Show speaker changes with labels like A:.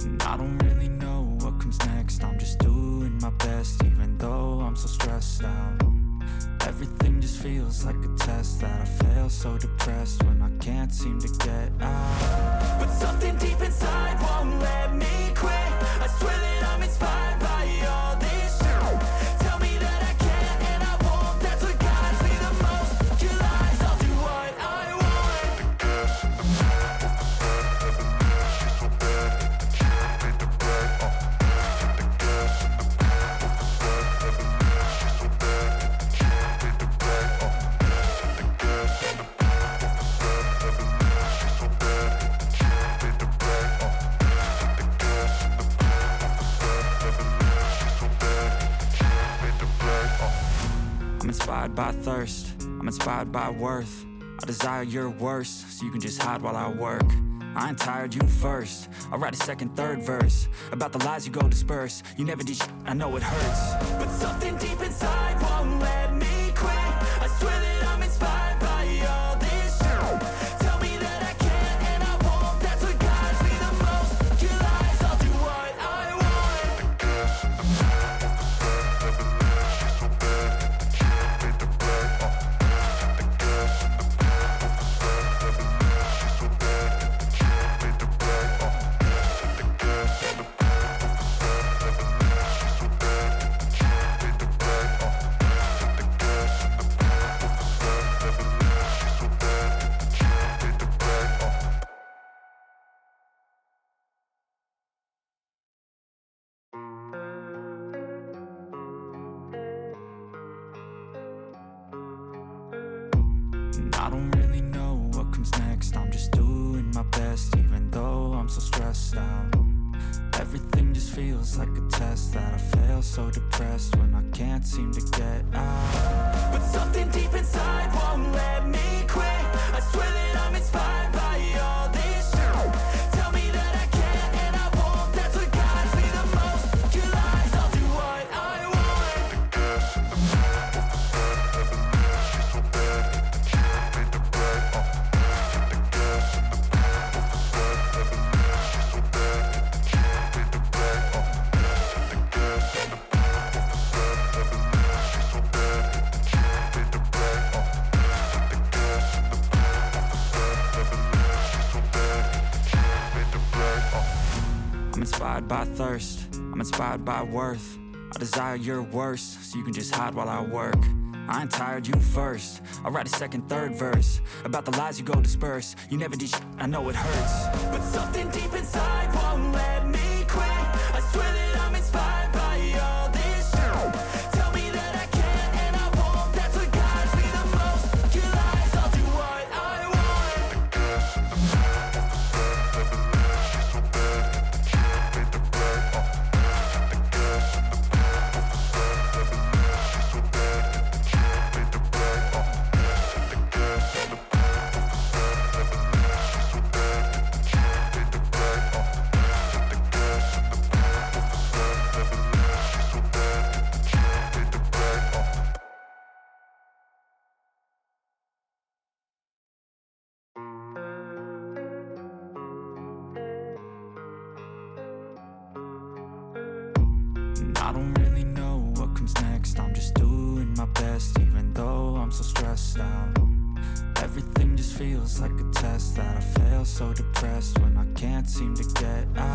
A: And I don't really know what comes next. I'm just doing my best, even though I'm so stressed out. Everything just feels like a test that I fail, so depressed when I can't seem to get out. But something deep inside won't let me quit. I swear that I'm inspired by all this shit. Tell me that I can and I won't. That's what guides me the most. Your lies, I'll do what I want. I'm inspired by thirst, I'm inspired by worth. I desire your worst, so you can just hide while I work. I ain't tired, you first. I'll write a second, third verse about the lies you go disperse. You never did shit, I know it hurts. But something deep inside won't let me quit. I swear that I'm inspired by all this shit. Tell me that I can and I won't. That's what guides me the most. Your lies, I'll do what I want. And I don't really know what comes next. I'm just doing my best, even though I'm so stressed out. Everything just feels like a test that I fail, so depressed when I can't seem to get out. But something deep inside won't let me quit. I swear that I'm inspired by all this shit. Tell me that I can and I won't. That's what guides me the most. Your lies, I'll do what I want. I'm inspired by thirst, I'm inspired by worth. I desire your worst, so you can just hide while I work. I ain't tired, you first. I'll write a second, third verse about the lies you go disperse. You never did shit, I know it hurts. But something deep inside won't let me quit. I swear that I'm inspired by all this shit. Tell me that I can and I won't. That's what guides me the most. Your lies, I'll do what I want. And I don't really know what comes next. I'm just doing my best, even though I'm so stressed out. Everything just feels like a test that I fail, so depressed when I can't seem to get out.